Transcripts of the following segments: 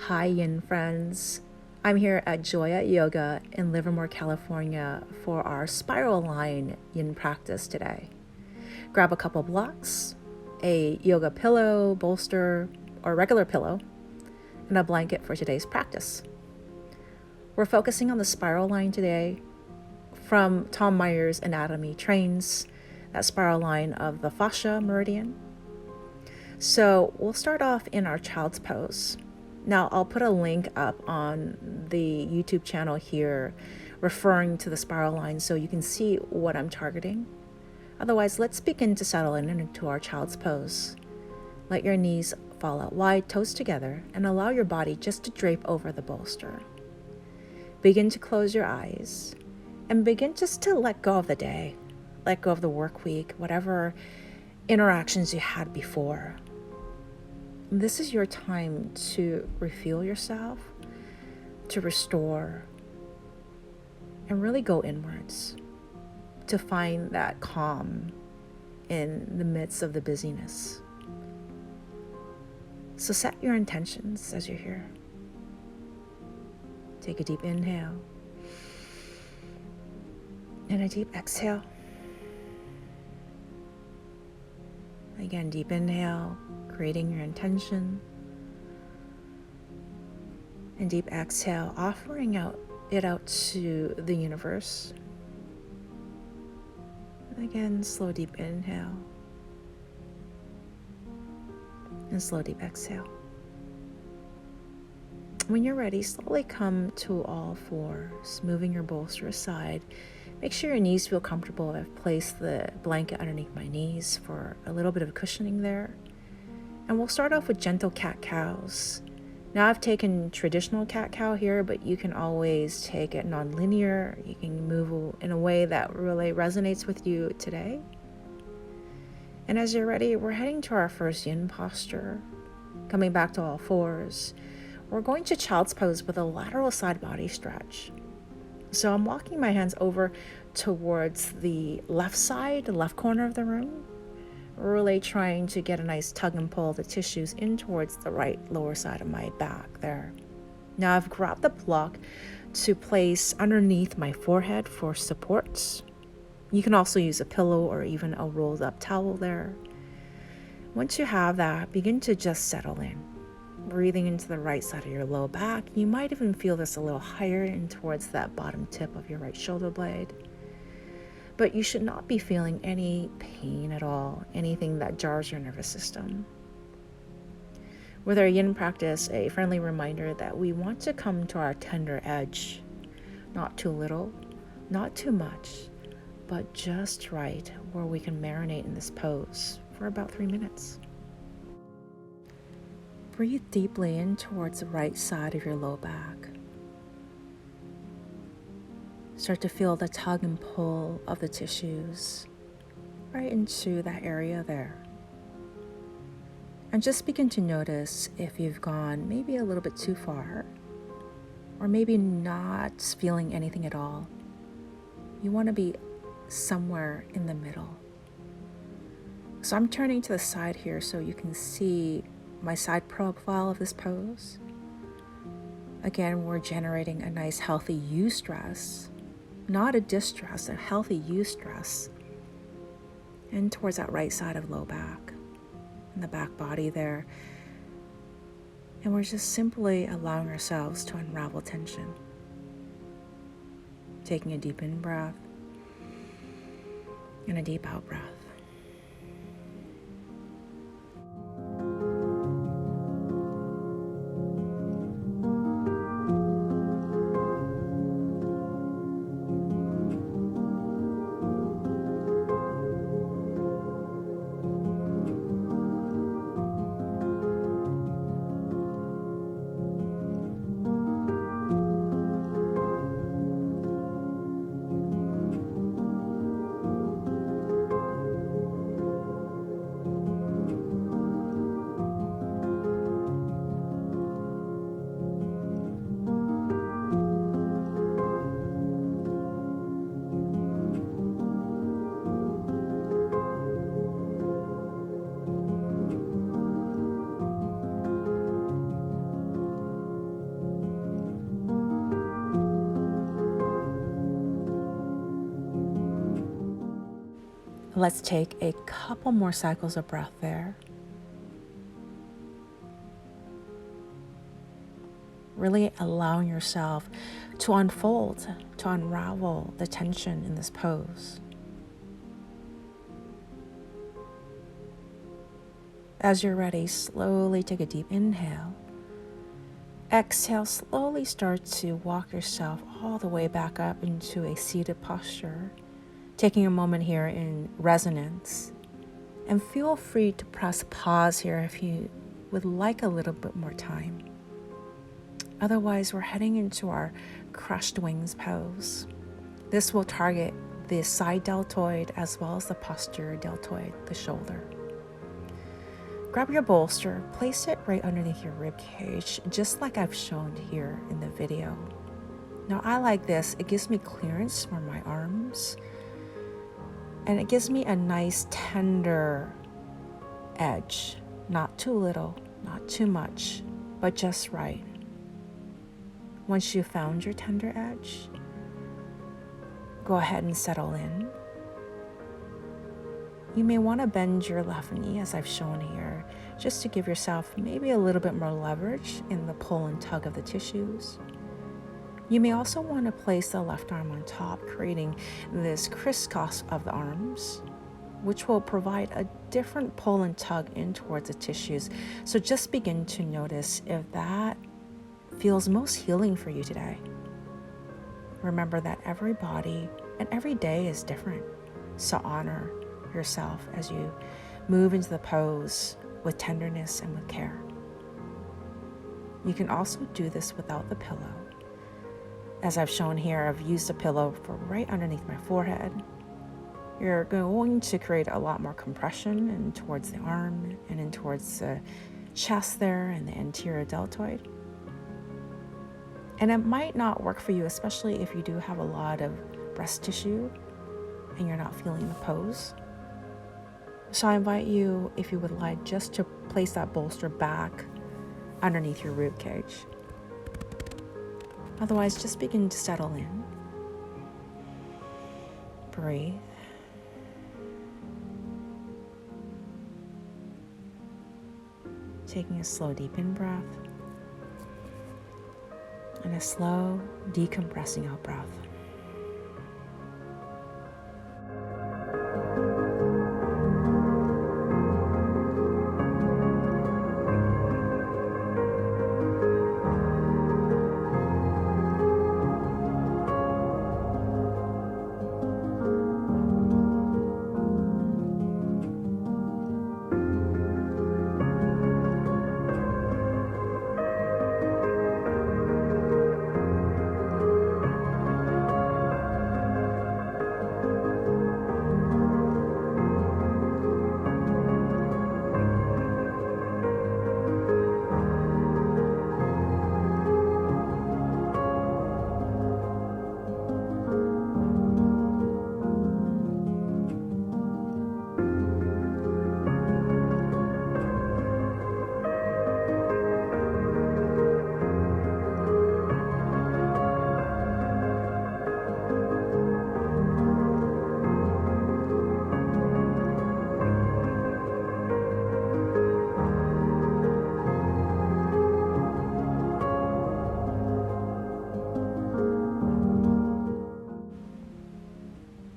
Hi, Yin friends. I'm here at Joya Yoga in Livermore, California for our spiral line Yin practice today. Grab a couple blocks, a yoga pillow, bolster, or regular pillow, and a blanket for today's practice. We're focusing on the spiral line today from Tom Meyer's Anatomy Trains, that spiral line of the fascia meridian. So we'll start off in our child's pose. Now, I'll put a link up on the YouTube channel here referring to the spiral line so you can see what I'm targeting. Otherwise, let's begin to settle in into our child's pose. Let your knees fall out wide, toes together, and allow your body just to drape over the bolster. Begin to close your eyes and begin just to let go of the day, let go of the work week, whatever interactions you had before. This is your time to refuel yourself, to restore, and really go inwards, to find that calm in the midst of the busyness. So set your intentions as you're here. Take a deep inhale and a deep exhale. Again, deep inhale, creating your intention. And deep exhale, offering it out to the universe. And again, slow deep inhale. And slow deep exhale. When you're ready, slowly come to all fours, moving your bolster aside. Make sure your knees feel comfortable. I've placed the blanket underneath my knees for a little bit of cushioning there. And we'll start off with gentle cat-cows. Now I've taken traditional cat-cow here, but you can always take it non-linear. You can move in a way that really resonates with you today. And as you're ready, we're heading to our first yin posture. Coming back to all fours. We're going to child's pose with a lateral side body stretch. So I'm walking my hands over towards the left side, the left corner of the room, really trying to get a nice tug and pull the tissues in towards the right lower side of my back there. Now I've grabbed the block to place underneath my forehead for support. You can also use a pillow or even a rolled up towel there. Once you have that, begin to just settle in. Breathing into the right side of your low back. You might even feel this a little higher in towards that bottom tip of your right shoulder blade. But you should not be feeling any pain at all, anything that jars your nervous system. With our yin practice, a friendly reminder that we want to come to our tender edge. Not too little, not too much, but just right where we can marinate in this pose for about 3 minutes. Breathe deeply in towards the right side of your low back. Start to feel the tug and pull of the tissues right into that area there. And just begin to notice if you've gone maybe a little bit too far, or maybe not feeling anything at all. You want to be somewhere in the middle. So I'm turning to the side here so you can see my side profile of this pose. Again, we're generating a nice healthy eustress, not a distress, a healthy eustress. And towards that right side of low back, and the back body there. And we're just simply allowing ourselves to unravel tension. Taking a deep in breath and a deep out breath. Let's take a couple more cycles of breath there. Really allowing yourself to unfold, to unravel the tension in this pose. As you're ready, slowly take a deep inhale. Exhale, slowly start to walk yourself all the way back up into a seated posture, taking a moment here in resonance. And feel free to press pause here if you would like a little bit more time. Otherwise, we're heading into our crushed wings pose. This will target the side deltoid as well as the posterior deltoid, the shoulder. Grab your bolster, place it right underneath your rib cage, just like I've shown here in the video. Now I like this, it gives me clearance for my arms, and it gives me a nice tender edge. Not too little, not too much, but just right. Once you've found your tender edge, go ahead and settle in. You may want to bend your left knee as I've shown here, just to give yourself maybe a little bit more leverage in the pull and tug of the tissues. You may also want to place the left arm on top, creating this crisscross of the arms, which will provide a different pull and tug in towards the tissues. So just begin to notice if that feels most healing for you today. Remember that every body and every day is different, so honor yourself as you move into the pose with tenderness and with care. You can also do this without the pillow. As I've shown here, I've used a pillow for right underneath my forehead. You're going to create a lot more compression in towards the arm and in towards the chest there and the anterior deltoid. And it might not work for you, especially if you do have a lot of breast tissue and you're not feeling the pose. So I invite you, if you would like, just to place that bolster back underneath your rib cage. Otherwise, just begin to settle in. Breathe. Taking a slow, deep in breath and a slow, decompressing out breath.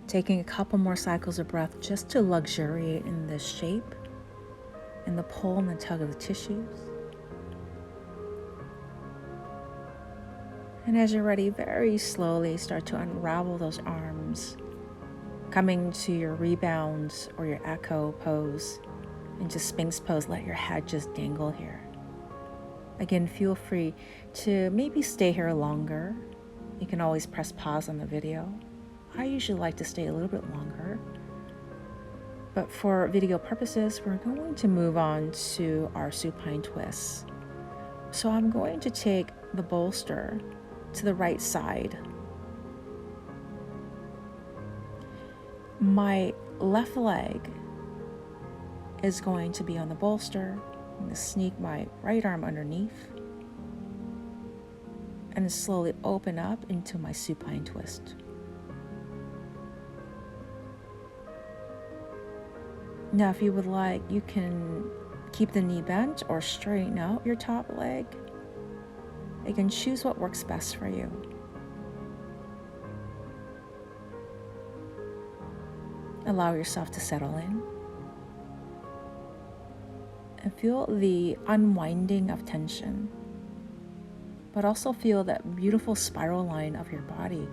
Taking a couple more cycles of breath just to luxuriate in this shape and the pull and the tug of the tissues. And as you're ready, very slowly start to unravel those arms, coming to your rebound or your echo pose, into Sphinx pose. Let your head just dangle here. Again, feel free to maybe stay here longer. You can always press pause on the video. I usually like to stay a little bit longer, but for video purposes, we're going to move on to our supine twists. So I'm going to take the bolster to the right side. My left leg is going to be on the bolster. I'm going to sneak my right arm underneath and slowly open up into my supine twist. Now, if you would like, you can keep the knee bent or straighten out your top leg. You can choose what works best for you. Allow yourself to settle in and feel the unwinding of tension, but also feel that beautiful spiral line of your body.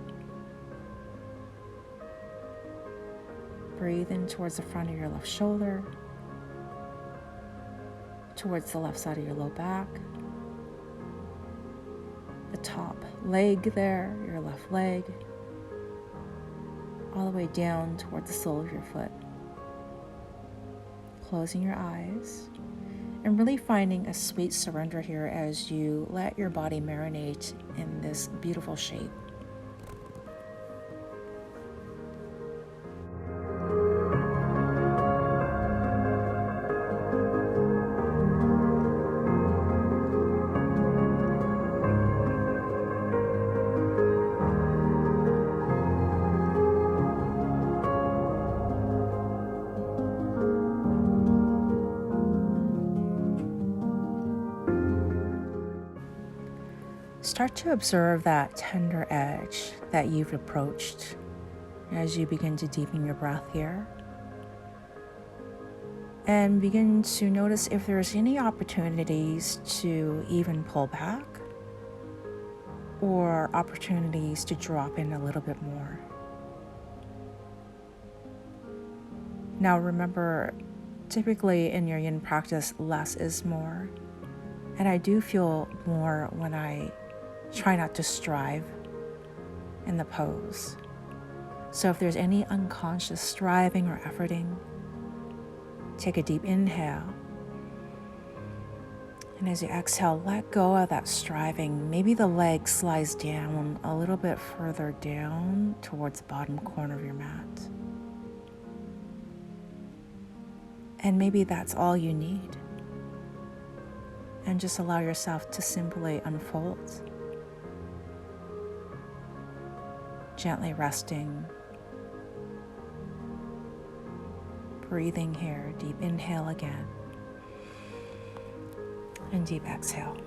Breathe in towards the front of your left shoulder, towards the left side of your low back, the top leg there, your left leg, all the way down towards the sole of your foot. Closing your eyes and really finding a sweet surrender here as you let your body marinate in this beautiful shape. Start to observe that tender edge that you've approached as you begin to deepen your breath here. And begin to notice if there's any opportunities to even pull back or opportunities to drop in a little bit more. Now remember, typically in your yin practice, less is more. And I do feel more when I try not to strive in the pose. So if there's any unconscious striving or efforting, take a deep inhale. And as you exhale, let go of that striving. Maybe the leg slides down a little bit further down towards the bottom corner of your mat. And maybe that's all you need. And just allow yourself to simply unfold. Gently resting, breathing here, deep inhale again, and deep exhale.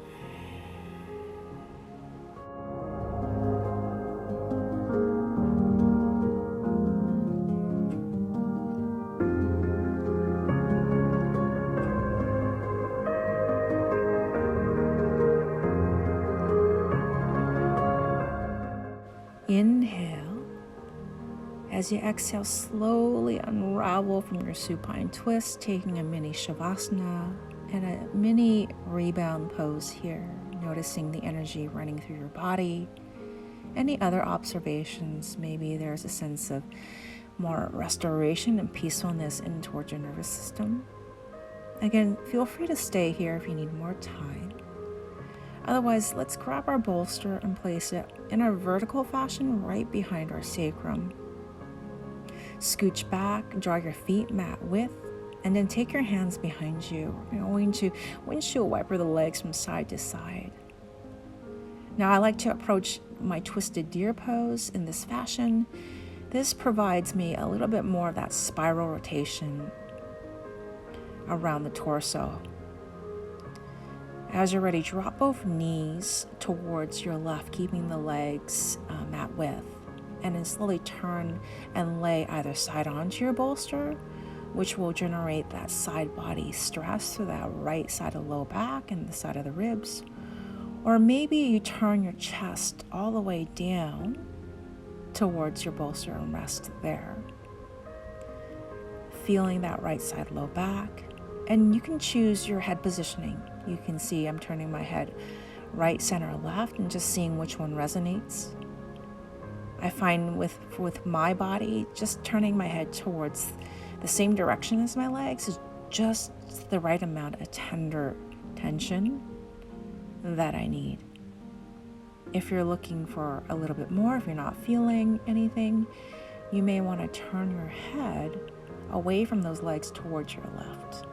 Inhale. As you exhale, slowly unravel from your supine twist, taking a mini shavasana and a mini rebound pose here, noticing the energy running through your body. Any other observations? Maybe there's a sense of more restoration and peacefulness in towards your nervous system. Again, feel free to stay here if you need more time. Otherwise, let's grab our bolster and place it in a vertical fashion right behind our sacrum. Scooch back, draw your feet mat width, and then take your hands behind you. We're going to windshield wiper the legs from side to side. Now I like to approach my twisted deer pose in this fashion. This provides me a little bit more of that spiral rotation around the torso. As you're ready, drop both knees towards your left, keeping the legs mat width, and then slowly turn and lay either side onto your bolster, which will generate that side body stress through that right side of the low back and the side of the ribs. Or maybe you turn your chest all the way down towards your bolster and rest there. Feeling that right side low back, and you can choose your head positioning. You can see I'm turning my head right, center, left, and just seeing which one resonates. I find with my body, just turning my head towards the same direction as my legs is just the right amount of tender tension that I need. If you're looking for a little bit more, if you're not feeling anything, you may want to turn your head away from those legs towards your left.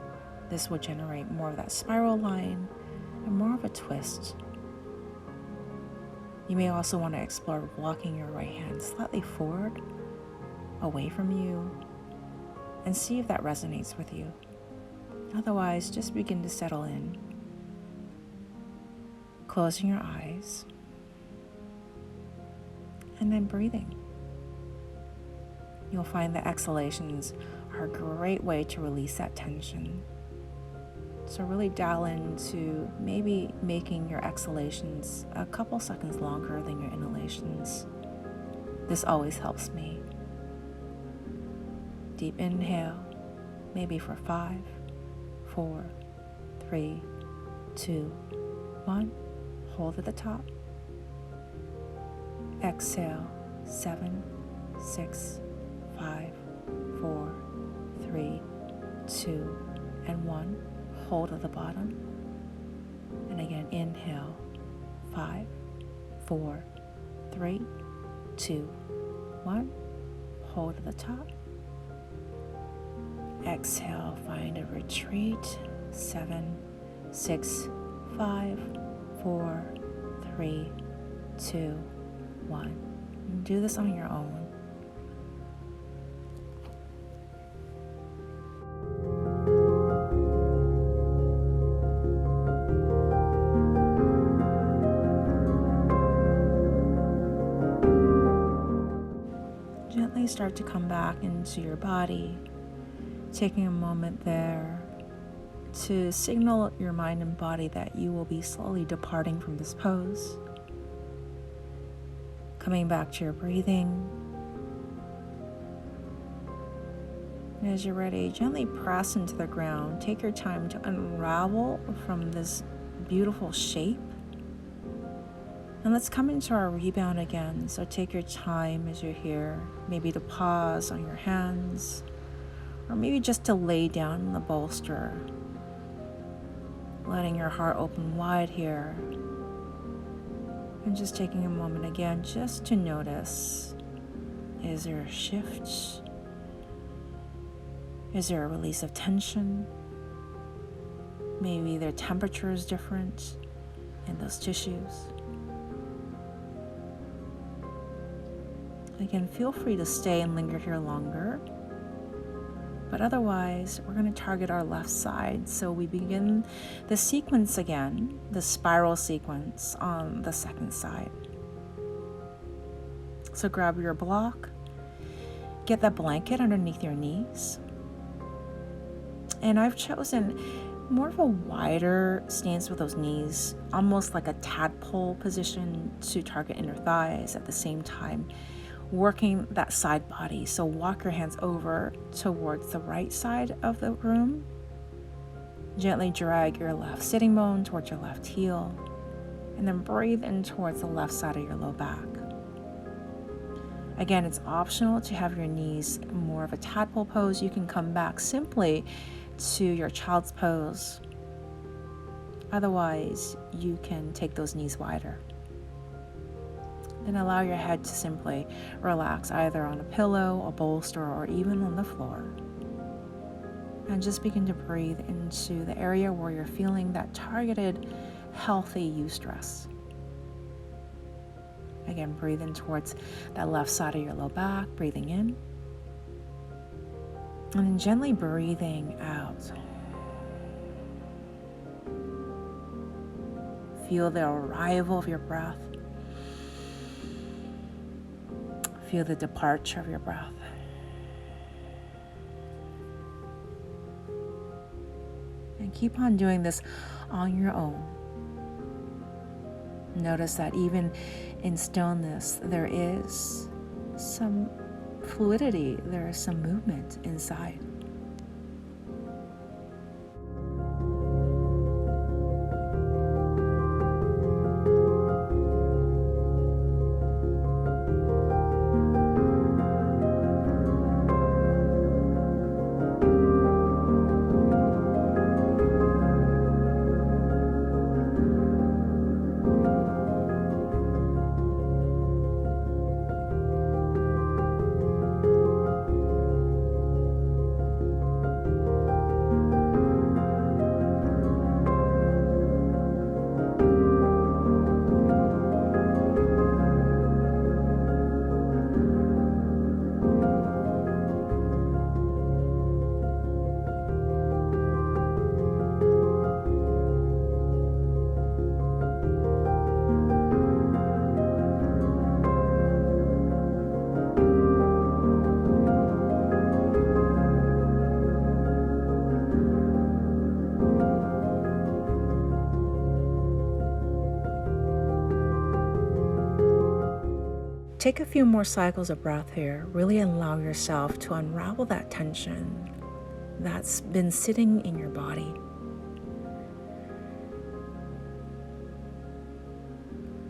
This will generate more of that spiral line and more of a twist. You may also want to explore walking your right hand slightly forward, away from you, and see if that resonates with you. Otherwise, just begin to settle in, closing your eyes, and then breathing. You'll find that exhalations are a great way to release that tension. So really dial into maybe making your exhalations a couple seconds longer than your inhalations. This always helps me. Deep inhale, maybe for 5, 4, 3, 2, 1. Hold at the top. Exhale, 7, 6, 5, 4, 3, 2, and 1. Hold at the bottom. And again, inhale, 5, 4, 3, 2, 1. Hold at the top. Exhale, find a retreat. 7, 6, 5, 4, 3, 2, 1. And do this on your own. Gently start to come back into your body, taking a moment there to signal your mind and body that you will be slowly departing from this pose. Coming back to your breathing. And as you're ready, gently press into the ground. Take your time to unravel from this beautiful shape. And let's come into our rebound again. So take your time as you're here, maybe to pause on your hands, or maybe just to lay down in the bolster, letting your heart open wide here. And just taking a moment again just to notice, is there a shift? Is there a release of tension? Maybe their temperature is different in those tissues. Again, feel free to stay and linger here longer. But otherwise, we're going to target our left side. So we begin the sequence again, the spiral sequence on the second side. So grab your block, get that blanket underneath your knees. And I've chosen more of a wider stance with those knees, almost like a tadpole position to target inner thighs at the same time, working that side body. So walk your hands over towards the right side of the room. Gently drag your left sitting bone towards your left heel, and then breathe in towards the left side of your low back. Again, it's optional to have your knees more of a tadpole pose. You can come back simply to your child's pose. Otherwise, you can take those knees wider. Then allow your head to simply relax either on a pillow, a bolster, or even on the floor. And just begin to breathe into the area where you're feeling that targeted, healthy eustress. Again, breathe in towards that left side of your low back, breathing in. And then gently breathing out. Feel the arrival of your breath. Feel the departure of your breath. And keep on doing this on your own. Notice that even in stillness, there is some fluidity, there is some movement inside. Take a few more cycles of breath here. Really allow yourself to unravel that tension that's been sitting in your body.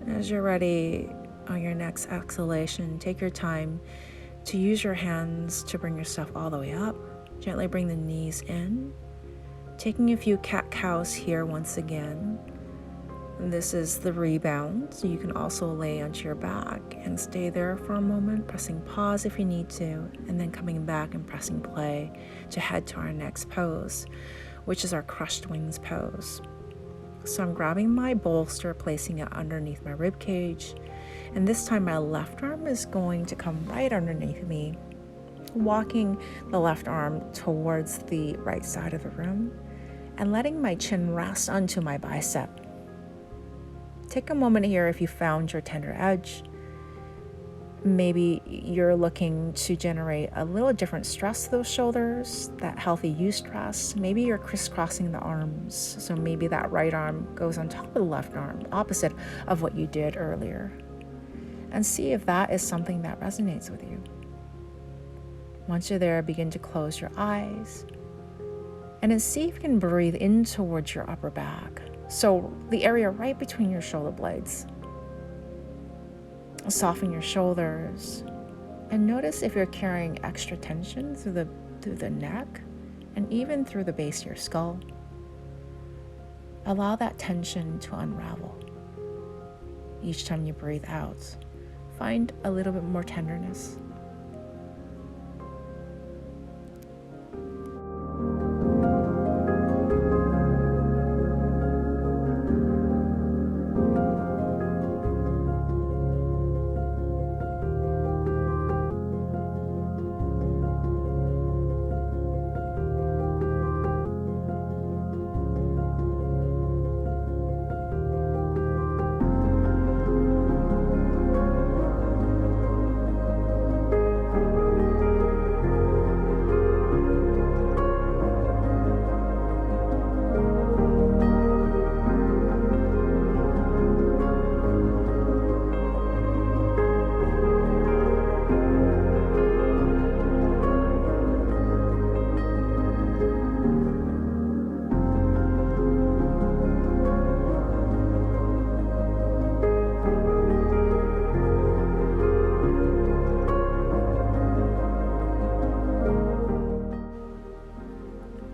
As you're ready, on your next exhalation, take your time to use your hands to bring yourself all the way up. Gently bring the knees in. Taking a few cat-cows here once again. This is the rebound, so you can also lay onto your back and stay there for a moment, pressing pause if you need to, and then coming back and pressing play to head to our next pose, which is our crushed wings pose. So I'm grabbing my bolster, placing it underneath my rib cage, and this time my left arm is going to come right underneath me, walking the left arm towards the right side of the room and letting my chin rest onto my bicep. Take a moment here if you found your tender edge. Maybe you're looking to generate a little different stress to those shoulders, that healthy eustress. Maybe you're crisscrossing the arms, so maybe that right arm goes on top of the left arm, opposite of what you did earlier. And see if that is something that resonates with you. Once you're there, begin to close your eyes and then see if you can breathe in towards your upper back. So the area right between your shoulder blades. Soften your shoulders and notice if you're carrying extra tension through the neck and even through the base of your skull. Allow that tension to unravel. Each time you breathe out, find a little bit more tenderness.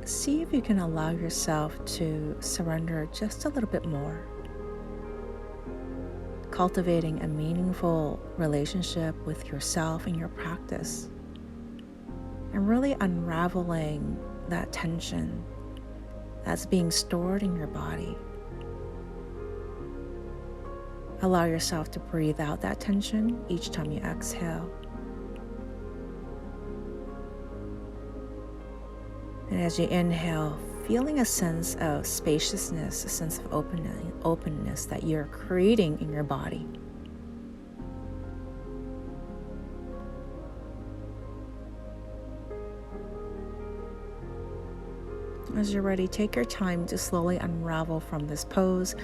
See if you can allow yourself to surrender just a little bit more. Cultivating a meaningful relationship with yourself and your practice. And really unraveling that tension that's being stored in your body. Allow yourself to breathe out that tension each time you exhale. And as you inhale, feeling a sense of spaciousness, a sense of openness that you're creating in your body. As you're ready, take your time to slowly unravel from this pose,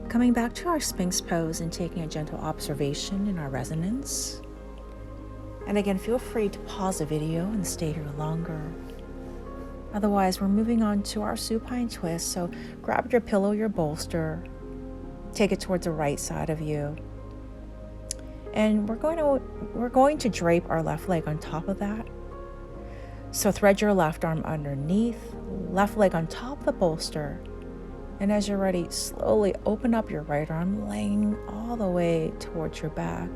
coming back to our Sphinx pose and taking a gentle observation in our resonance. And again, feel free to pause the video and stay here longer. Otherwise, we're moving on to our supine twist. So grab your pillow, your bolster, take it towards the right side of you. And we're going to drape our left leg on top of that. So thread your left arm underneath, left leg on top of the bolster. And as you're ready, slowly open up your right arm, laying all the way towards your back.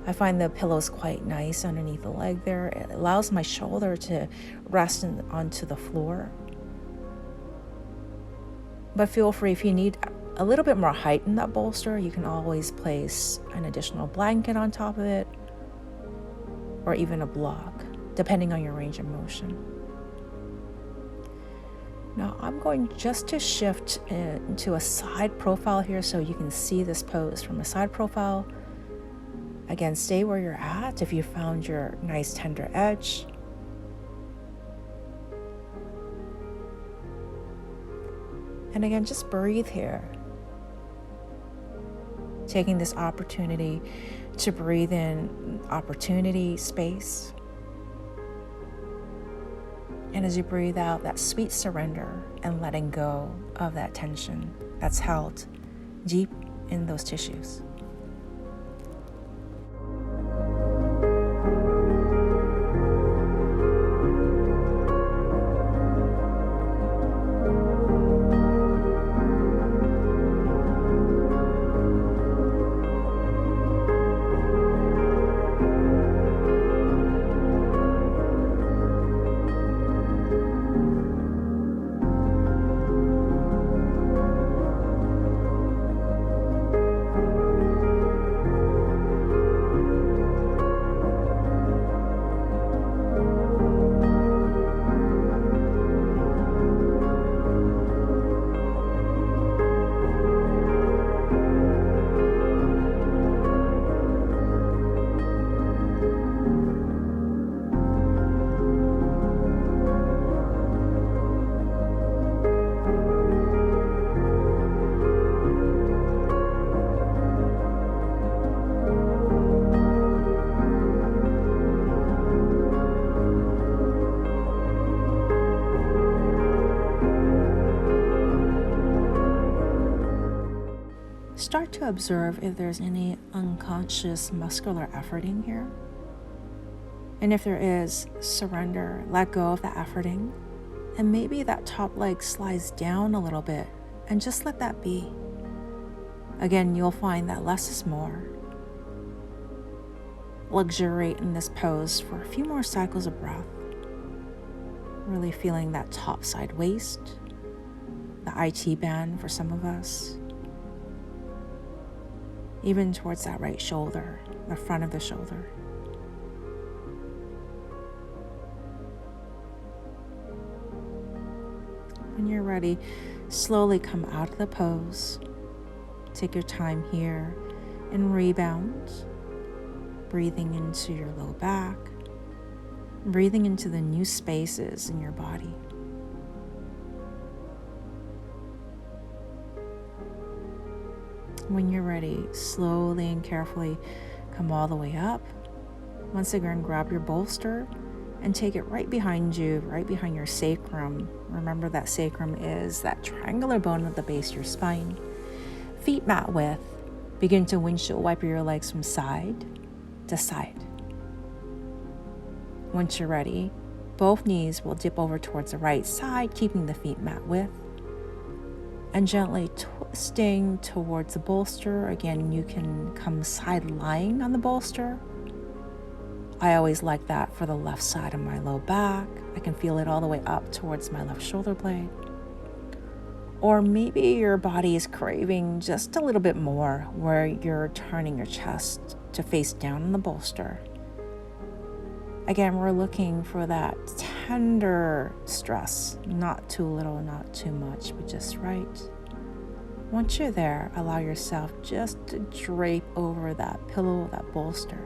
I find the pillow's quite nice underneath the leg there. It allows my shoulder to rest onto the floor. But feel free, if you need a little bit more height in that bolster, you can always place an additional blanket on top of it, or even a block, depending on your range of motion. Now I'm going just to shift into a side profile here so you can see this pose from a side profile. Again, stay where you're at if you found your nice tender edge. And again, just breathe here. taking this opportunity to breathe in opportunity, space. And as you breathe out, that sweet surrender and letting go of that tension that's held deep in those tissues. Start to observe if there's any unconscious muscular efforting here. And if there is, surrender, let go of the efforting. And maybe that top leg slides down a little bit and just let that be. Again, you'll find that less is more. Luxuriate in this pose for a few more cycles of breath. Really feeling that top side waist, the IT band for some of us. Even towards that right shoulder, the front of the shoulder. When you're ready, slowly come out of the pose. Take your time here and rebound. Breathing into your low back. Breathing into the new spaces in your body. When you're ready, slowly and carefully come all the way up. Once again, grab your bolster and take it right behind you, right behind your sacrum. Remember that sacrum is that triangular bone at the base of your spine. Feet mat width. Begin to windshield wiper your legs from side to side. Once you're ready, both knees will dip over towards the right side, keeping the feet mat width. And gently twisting towards the bolster. Again, you can come side lying on the bolster. I always like that for the left side of my low back. I can feel it all the way up towards my left shoulder blade. Or maybe your body is craving just a little bit more where you're turning your chest to face down on the bolster. Again, we're looking for that tender stress, not too little, not too much, but just right. Once you're there, allow yourself just to drape over that pillow, that bolster.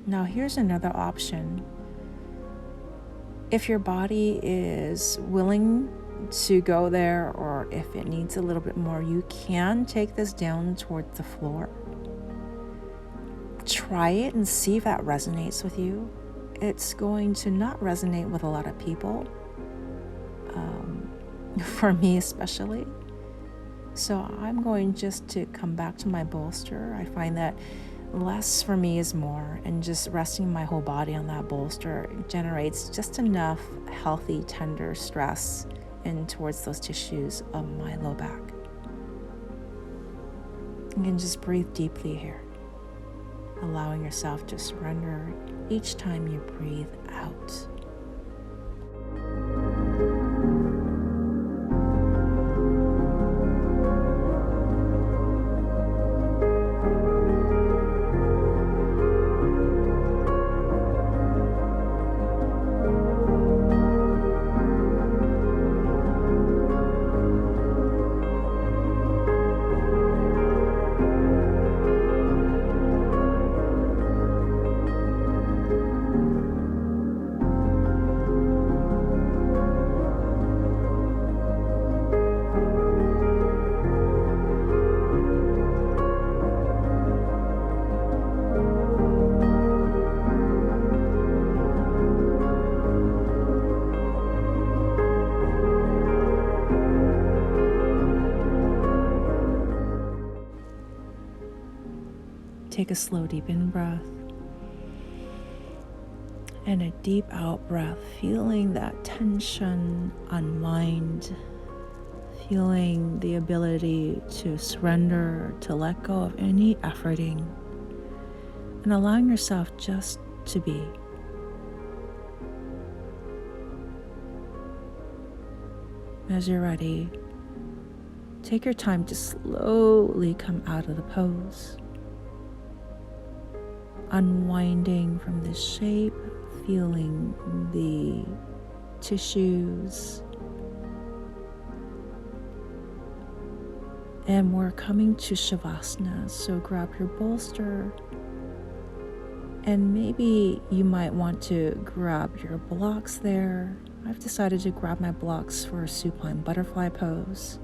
Now here's another option. If your body is willing to go there, or if it needs a little bit more, you can take this down towards the floor. Try it and see if that resonates with you. It's going to not resonate with a lot of people, for me especially. So I'm going just to come back to my bolster. I find that less for me is more, and just resting my whole body on that bolster generates just enough healthy, tender stress in towards those tissues of my low back. You can just breathe deeply here, allowing yourself to surrender each time you breathe out. take a slow, deep in breath and a deep out breath, feeling that tension unwind, feeling the ability to surrender, to let go of any efforting, and allowing yourself just to be. As you're ready, take your time to slowly come out of the pose, unwinding from the shape, feeling the tissues. And we're coming to shavasana, so grab your bolster, and maybe you might want to grab your blocks there. I've decided to grab my blocks for a supine butterfly pose.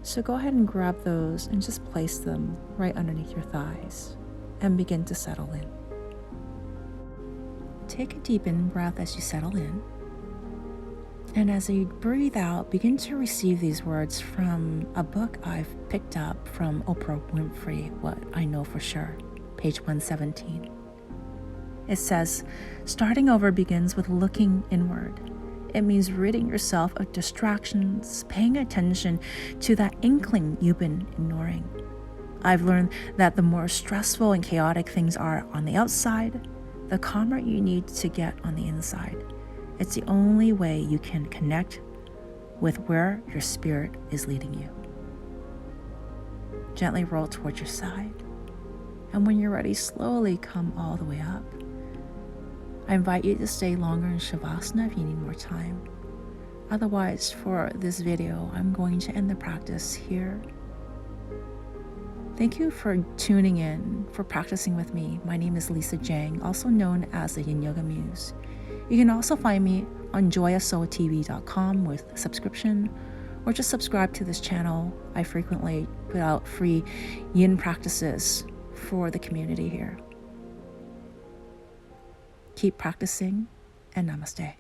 So go ahead and grab those and just place them right underneath your thighs and begin to settle in. Take a deep in breath as you settle in. And as you breathe out, begin to receive these words from a book I've picked up from Oprah Winfrey, What I Know for Sure, page 117. It says, starting over begins with looking inward. It means ridding yourself of distractions, paying attention to that inkling you've been ignoring. I've learned that the more stressful and chaotic things are on the outside, the calmer you need to get on the inside. It's the only way you can connect with where your spirit is leading you. Gently roll towards your side, and when you're ready, slowly come all the way up. I invite you to stay longer in shavasana if you need more time. Otherwise, for this video, I'm going to end the practice here. Thank you for tuning in, for practicing with me. My name is Lisa Jang, also known as the Yin Yoga Muse. You can also find me on joyasoultv.com with a subscription, or just subscribe to this channel. I frequently put out free yin practices for the community here. Keep practicing, and namaste.